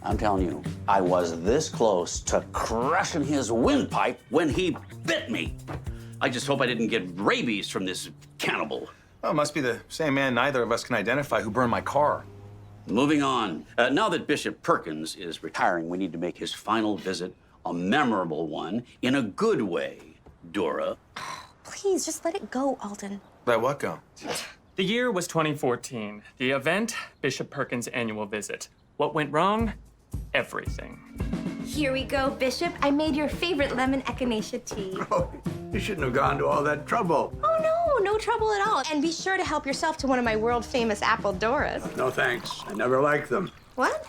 I'm telling you, I was this close to crushing his windpipe when he bit me. I just hope I didn't get rabies from this cannibal. Oh, it must be the same man neither of us can identify who burned my car. Moving on. Now that Bishop Perkins is retiring, we need to make his final visit a memorable one in a good way. Dora. Please, just let it go, Alden. Let what go? The year was 2014. The event, Bishop Perkins' annual visit. What went wrong? Everything. Here we go, Bishop. I made your favorite lemon echinacea tea. Oh, you shouldn't have gone to all that trouble. Oh, no trouble at all. And be sure to help yourself to one of my world-famous apple Doras. No thanks. I never liked them. What?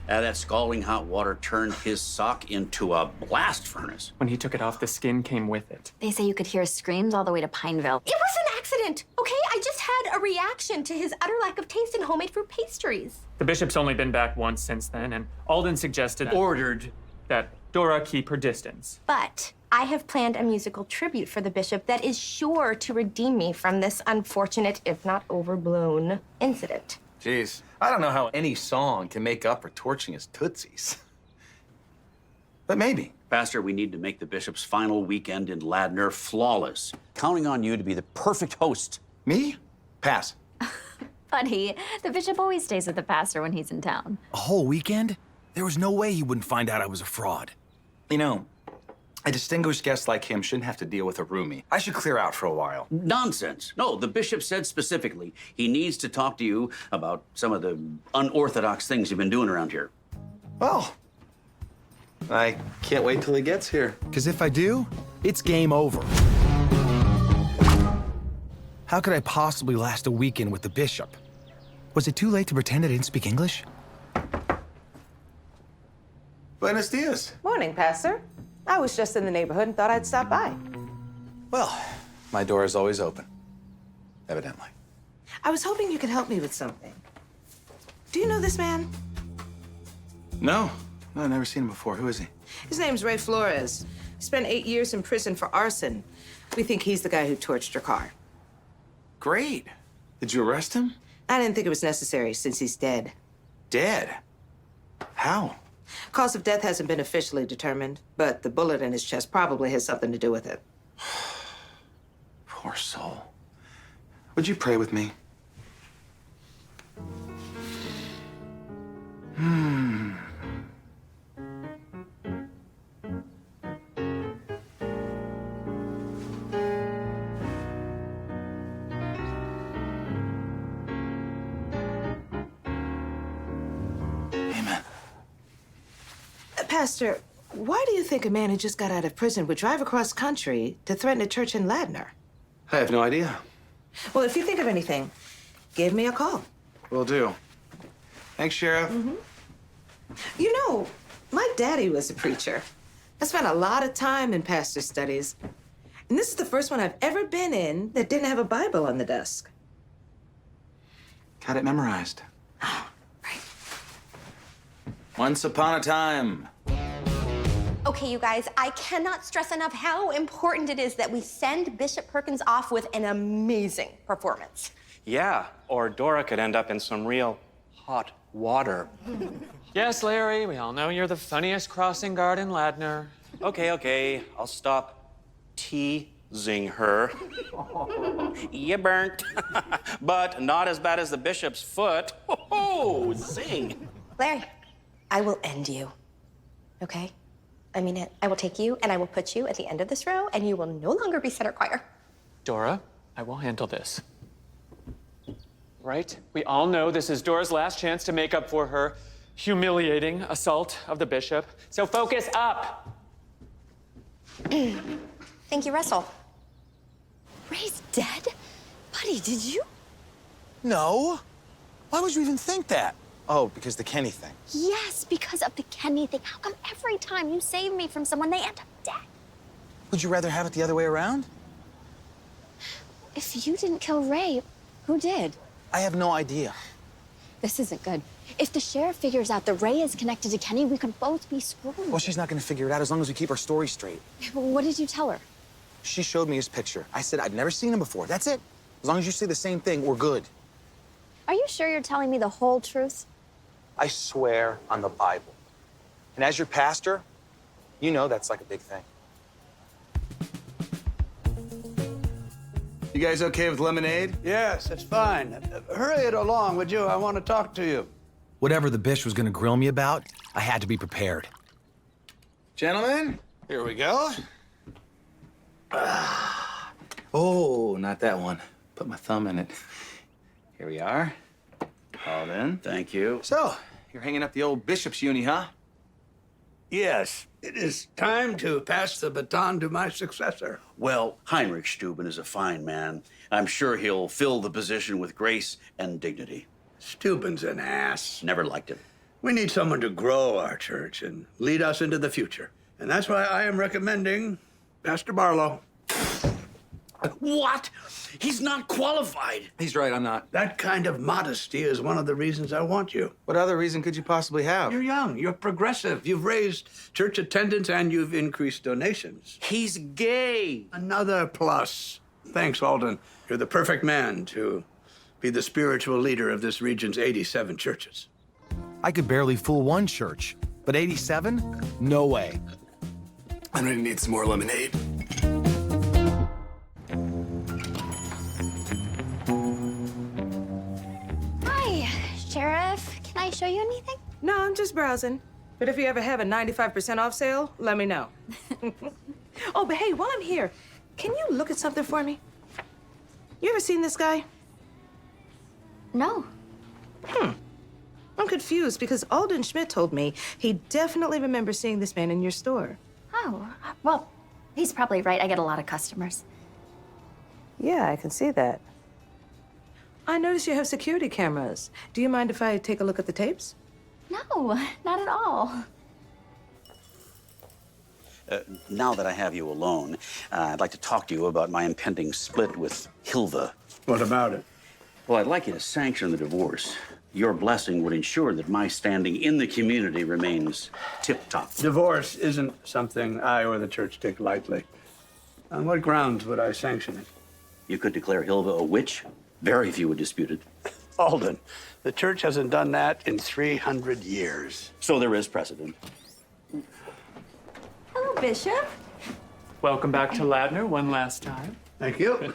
That scalding hot water turned his sock into a blast furnace. When he took it off, the skin came with it. They say you could hear screams all the way to Pineville. It was an accident, okay? I just had a reaction to his utter lack of taste in homemade fruit pastries. The bishop's only been back once since then, and Alden ordered that Dora keep her distance. But I have planned a musical tribute for the bishop that is sure to redeem me from this unfortunate, if not overblown, incident. Jeez, I don't know how any song can make up for torching his tootsies. But maybe. Pastor, we need to make the bishop's final weekend in Ladner flawless. Counting on you to be the perfect host. Me? Pass. Buddy, the bishop always stays with the pastor when he's in town. A whole weekend? There was no way he wouldn't find out I was a fraud. You know, a distinguished guest like him shouldn't have to deal with a roomie. I should clear out for a while. Nonsense. No, the bishop said specifically he needs to talk to you about some of the unorthodox things you've been doing around here. Well, I can't wait till he gets here. Because if I do, it's game over. How could I possibly last a weekend with the bishop? Was it too late to pretend I didn't speak English? Buenos dias. Morning, Pastor. I was just in the neighborhood and thought I'd stop by. Well, my door is always open, evidently. I was hoping you could help me with something. Do you know this man? No, I've never seen him before. Who is he? His name's Ray Flores. He spent 8 years in prison for arson. We think he's the guy who torched your car. Great. Did you arrest him? I didn't think it was necessary since he's dead. Dead? How? Cause of death hasn't been officially determined, but the bullet in his chest probably has something to do with it. Poor soul. Would you pray with me? Amen. Pastor, why do you think a man who just got out of prison would drive across country to threaten a church in Ladner? I have no idea. Well, if you think of anything, give me a call. Will do. Thanks, Sheriff. You know, my daddy was a preacher. I spent a lot of time in pastor studies. And this is the first one I've ever been in that didn't have a Bible on the desk. Got it memorized. Oh, right. Once upon a time. Okay, you guys, I cannot stress enough how important it is that we send Bishop Perkins off with an amazing performance. Yeah, or Dora could end up in some real hot water. Yes, Larry, we all know you're the funniest crossing guard in Ladner. Okay, I'll stop teasing her. You burnt. But not as bad as the bishop's foot. Oh, zing. Larry, I will end you, okay? I mean it. I will take you and I will put you at the end of this row and you will no longer be center choir. Dora, I will handle this. Right? We all know this is Dora's last chance to make up for her humiliating assault of the bishop. So focus up. Thank you, Russell. Ray's dead? Buddy, did you? No. Why would you even think that? Oh, because the Kenny thing. Yes, because of the Kenny thing. How come every time you save me from someone, they end up dead? Would you rather have it the other way around? If you didn't kill Ray, who did? I have no idea. This isn't good. If the sheriff figures out that Ray is connected to Kenny, we could both be screwed. Well, she's not going to figure it out as long as we keep our story straight. What did you tell her? She showed me his picture. I said I'd never seen him before. That's it. As long as you say the same thing, we're good. Are you sure you're telling me the whole truth? I swear on the Bible. And as your pastor, you know that's like a big thing. You guys okay with lemonade? Yes, it's fine. Hurry it along, would you? I want to talk to you. Whatever the Bish was gonna grill me about, I had to be prepared. Gentlemen, here we go. Oh, not that one. Put my thumb in it. Here we are. All in. Thank you. So, you're hanging up the old bishop's uni, huh? Yes, it is time to pass the baton to my successor. Well, Heinrich Steuben is a fine man. I'm sure he'll fill the position with grace and dignity. Steuben's an ass. Never liked it. We need someone to grow our church and lead us into the future. And that's why I am recommending Pastor Barlow. What? He's not qualified. He's right, I'm not. That kind of modesty is one of the reasons I want you. What other reason could you possibly have? You're young, you're progressive, you've raised church attendance, and you've increased donations. He's gay. Another plus. Thanks, Alden. You're the perfect man to be the spiritual leader of this region's 87 churches. I could barely fool one church, but 87? No way. I'm gonna need some more lemonade. Hi, Sheriff. Can I show you anything? No, I'm just browsing. But if you ever have a 95% off sale, let me know. Oh, but hey, while I'm here, can you look at something for me? You ever seen this guy? No. I'm confused because Alden Schmidt told me he definitely remembers seeing this man in your store. Oh, well, he's probably right. I get a lot of customers. Yeah, I can see that. I notice you have security cameras. Do you mind if I take a look at the tapes? No, not at all. Now that I have you alone, I'd like to talk to you about my impending split with Hilva. What about it? Well, I'd like you to sanction the divorce. Your blessing would ensure that my standing in the community remains tip-top. Divorce isn't something I or the church take lightly. On what grounds would I sanction it? You could declare Hilva a witch. Very few would dispute it. Alden, the church hasn't done that in 300 years. So there is precedent. Hello, Bishop. Welcome back to Ladner one last time. Thank you.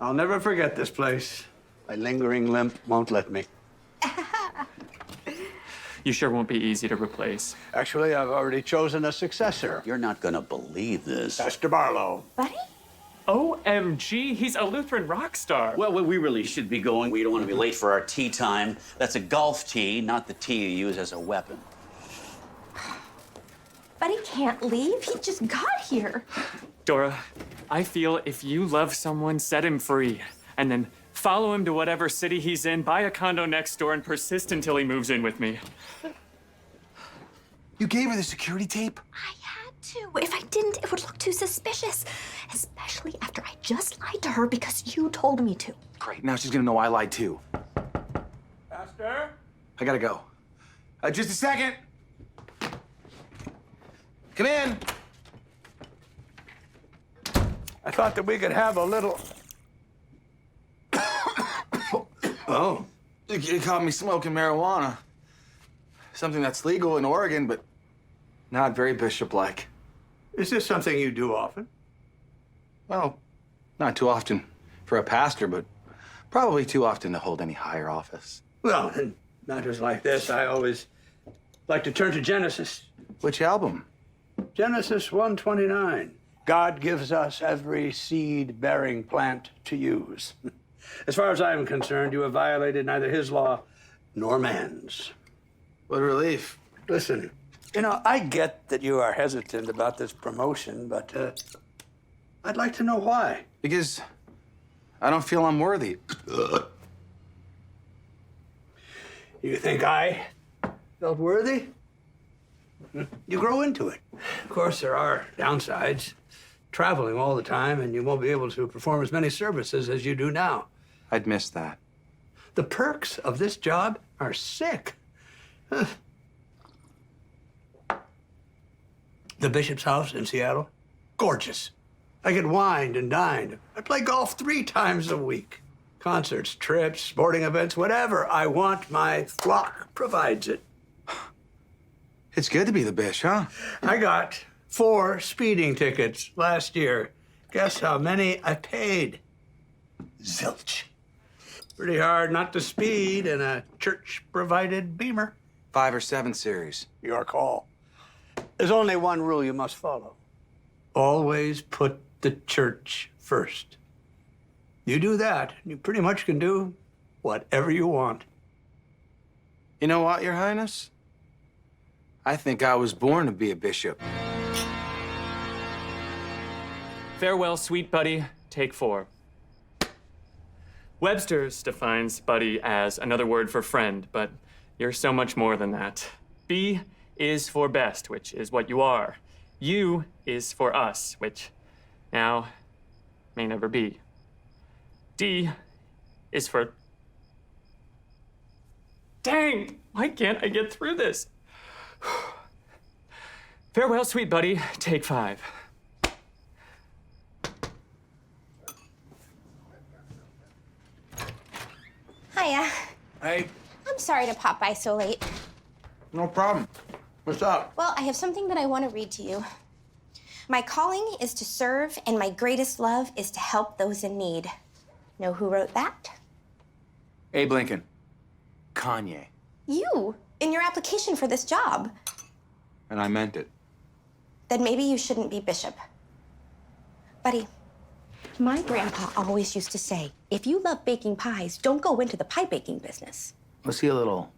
I'll never forget this place. My lingering limp won't let me. You sure won't be easy to replace. Actually, I've already chosen a successor. You're not gonna believe this. Pastor Barlow. Buddy? OMG, he's a Lutheran rock star. Well, we really should be going. We don't want to be late for our tea time. That's a golf tee, not the tee you use as a weapon. Buddy can't leave. He just got here. Dora, I feel if you love someone, set him free. And then follow him to whatever city he's in, buy a condo next door, and persist until he moves in with me. You gave her the security tape? I had to. If I didn't, it would look too suspicious. Especially after I just lied to her because you told me to. Great, now she's gonna know I lied too. Pastor? I gotta go. Just a second. Come in. I thought that we could have a little... Oh. You caught me smoking marijuana. Something that's legal in Oregon, but not very bishop-like. Is this something you do often? Well, not too often for a pastor, but probably too often to hold any higher office. Well, in matters like this, I always like to turn to Genesis. Which album? Genesis 1:29. God gives us every seed-bearing plant to use. As far as I am concerned, you have violated neither his law nor man's. What a relief. Listen, you know, I get that you are hesitant about this promotion, but I'd like to know why. Because I don't feel I'm worthy. You think I felt worthy? You grow into it. Of course, there are downsides. Traveling all the time, and you won't be able to perform as many services as you do now. I'd miss that. The perks of this job are sick. The bishop's house in Seattle, gorgeous. I get wined and dined. I play golf 3 times a week. Concerts, trips, sporting events, whatever I want, my flock provides it. It's good to be the Bish, huh? I got 4 speeding tickets last year. Guess how many I paid? Zilch. Pretty hard not to speed in a church-provided Beamer. 5 or 7 series. Your call. There's only one rule you must follow. Always put the church first. You do that, you pretty much can do whatever you want. You know what, Your Highness? I think I was born to be a bishop. Farewell, sweet buddy. Take 4. Webster's defines buddy as another word for friend, but you're so much more than that. B is for best, which is what you are. U is for us, which now may never be. D is for... Dang! Why can't I get through this? Farewell, sweet buddy. Take 5. Hiya. Hey, I'm sorry to pop by so late. no problem. What's up? Well, I have something that I want to read to you. My calling is to serve, and my greatest love is to help those in need. Know who wrote that? Abe Lincoln. Kanye. You, in your application for this job. And I meant it. Then maybe you shouldn't be bishop. Buddy, my grandpa always used to say, if you love baking pies, don't go into the pie baking business. Was he a little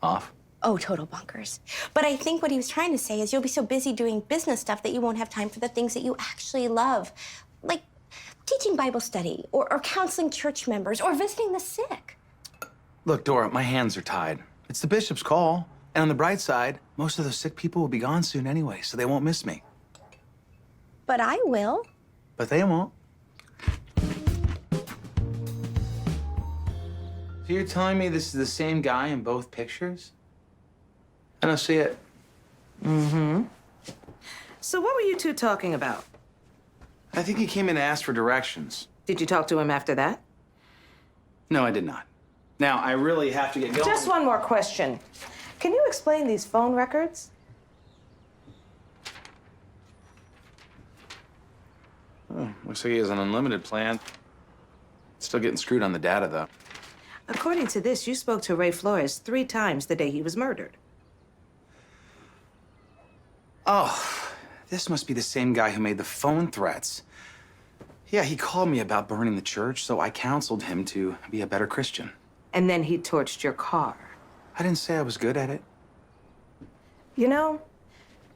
off? Oh, total bonkers. But I think what he was trying to say is you'll be so busy doing business stuff that you won't have time for the things that you actually love. Like teaching Bible study, or counseling church members, or visiting the sick. Look, Dora, my hands are tied. It's the bishop's call. And on the bright side, most of those sick people will be gone soon anyway, so they won't miss me. But I will. But they won't. So you're telling me this is the same guy in both pictures? I don't see it. So what were you two talking about? I think he came in and asked for directions. Did you talk to him after that? No, I did not. Now, I really have to get going. Just one more question. Can you explain these phone records? Oh, looks like he has an unlimited plan. Still getting screwed on the data, though. According to this, you spoke to Ray Flores 3 times the day he was murdered. Oh, this must be the same guy who made the phone threats. Yeah, he called me about burning the church, so I counseled him to be a better Christian. And then he torched your car. I didn't say I was good at it. You know,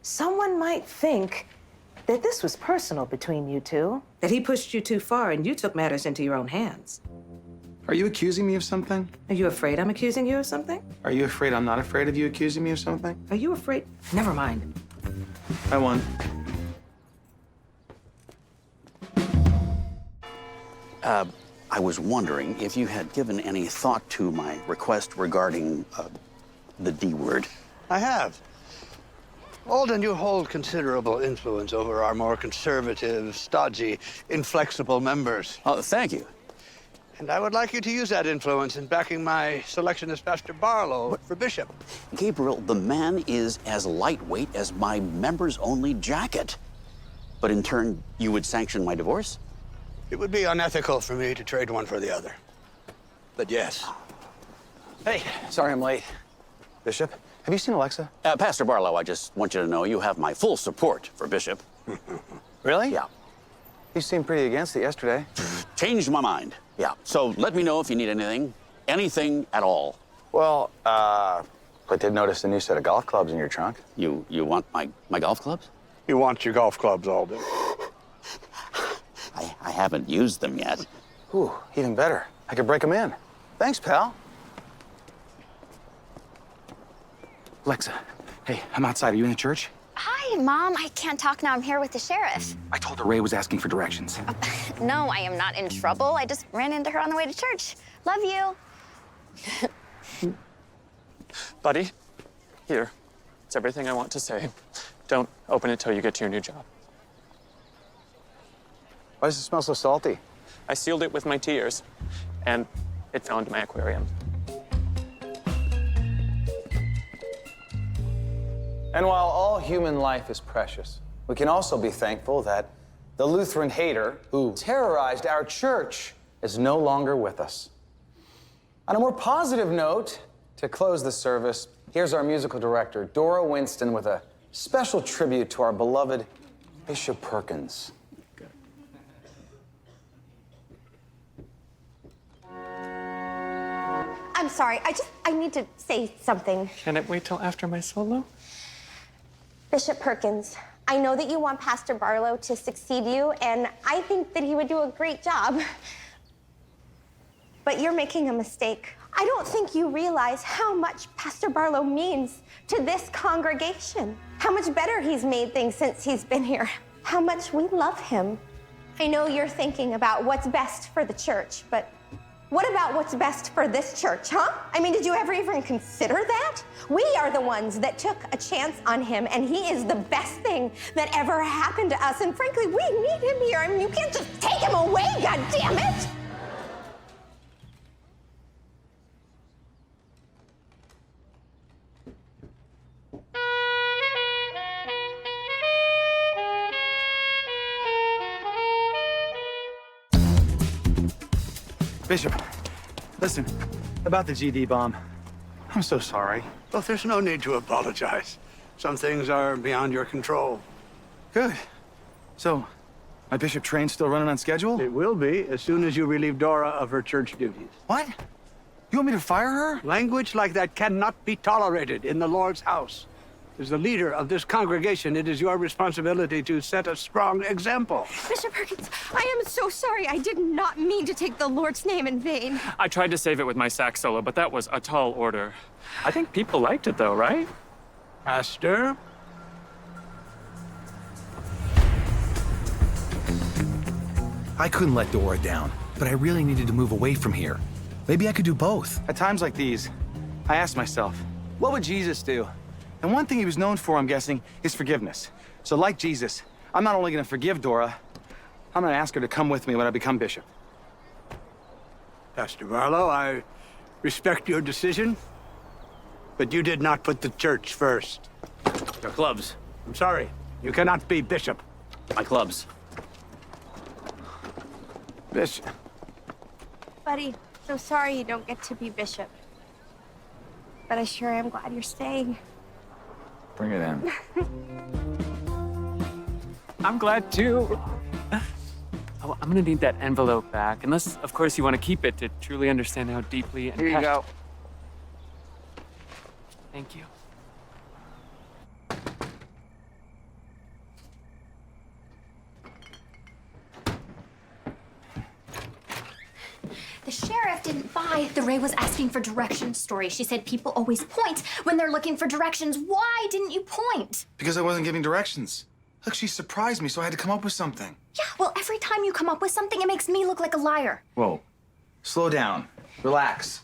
someone might think that this was personal between you two, that he pushed you too far and you took matters into your own hands. Are you accusing me of something? Are you afraid I'm accusing you of something? Are you afraid I'm not afraid of you accusing me of something? Are you afraid? Never mind. I won. I was wondering if you had given any thought to my request regarding the D word. I have. Alden, you hold considerable influence over our more conservative, stodgy, inflexible members. Oh, thank you. And I would like you to use that influence in backing my selection as Pastor Barlow for bishop. Gabriel, the man is as lightweight as my members-only jacket. But in turn, you would sanction my divorce? It would be unethical for me to trade one for the other. But yes. Hey, sorry I'm late. Bishop, have you seen Alexa? Pastor Barlow, I just want you to know you have my full support for bishop. Really? Yeah. You seemed pretty against it yesterday. Changed my mind. Yeah. So let me know if you need anything at all. Well, I did notice a new set of golf clubs in your trunk. You want my golf clubs? You want your golf clubs, Alden. I haven't used them yet. Ooh, even better. I could break them in. Thanks, pal. Alexa, hey, I'm outside. Are you in the church? Hi, Mom. I can't talk now. I'm here with the sheriff. I told her Ray was asking for directions. No, I am not in trouble. I just ran into her on the way to church. Love you. Buddy, here. It's everything I want to say. Don't open it till you get to your new job. Why does it smell so salty? I sealed it with my tears, and it fell into my aquarium. And while all human life is precious, we can also be thankful that the Lutheran hater who terrorized our church is no longer with us. On a more positive note, to close the service, here's our musical director, Dora Winston, with a special tribute to our beloved Bishop Perkins. I'm sorry, I need to say something. Can it wait till after my solo? Bishop Perkins, I know that you want Pastor Barlow to succeed you, and I think that he would do a great job. But you're making a mistake. I don't think you realize how much Pastor Barlow means to this congregation. How much better he's made things since he's been here. How much we love him. I know you're thinking about what's best for the church, but what about what's best for this church, huh? I mean, did you ever even consider that? We are the ones that took a chance on him, and he is the best thing that ever happened to us. And frankly, we need him here. I mean, you can't just take him away, God damn it! Bishop, listen, about the GD bomb, I'm so sorry. Well, there's no need to apologize. Some things are beyond your control. Good. So, my bishop train's still running on schedule? It will be as soon as you relieve Dora of her church duties. What? You want me to fire her? Language like that cannot be tolerated in the Lord's house. As the leader of this congregation, it is your responsibility to set a strong example. Bishop Perkins, I am so sorry. I did not mean to take the Lord's name in vain. I tried to save it with my sax solo, but that was a tall order. I think people liked it, though, right? Pastor? I couldn't let Dora down, but I really needed to move away from here. Maybe I could do both. At times like these, I ask myself, what would Jesus do? And one thing he was known for, I'm guessing, is forgiveness. So like Jesus, I'm not only gonna forgive Dora, I'm gonna ask her to come with me when I become bishop. Pastor Barlow, I respect your decision, but you did not put the church first. Your clubs. I'm sorry, you cannot be bishop. My clubs. Bishop. Buddy, so sorry you don't get to be bishop. But I sure am glad you're staying. Bring it in. I'm glad too. Oh, I'm gonna need that envelope back, unless, of course, you want to keep it to truly understand how deeply and Here you go. Thank you. The sheriff didn't buy the Ray was asking for directions story. She said people always point when they're looking for directions. Why didn't you point? Because I wasn't giving directions. Look, she surprised me, so I had to come up with something. Yeah, well, every time you come up with something, it makes me look like a liar. Whoa. Slow down. Relax.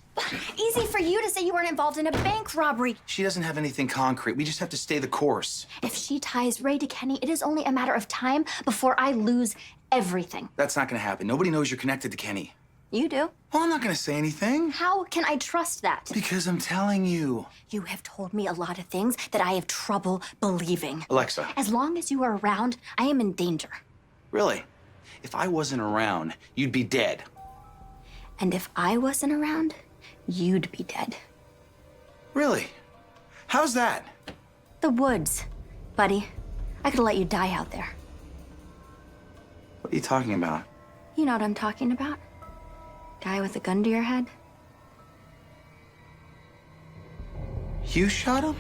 Easy for you to say you weren't involved in a bank robbery. She doesn't have anything concrete. We just have to stay the course. If she ties Ray to Kenny, it is only a matter of time before I lose everything. That's not gonna happen. Nobody knows you're connected to Kenny. You do. Well, I'm not gonna say anything. How can I trust that? Because I'm telling you. You have told me a lot of things that I have trouble believing. Alexa. As long as you are around, I am in danger. Really? If I wasn't around, you'd be dead. And if I wasn't around, you'd be dead. Really? How's that? The woods, buddy. I could let you die out there. What are you talking about? You know what I'm talking about? Guy with a gun to your head? You shot him?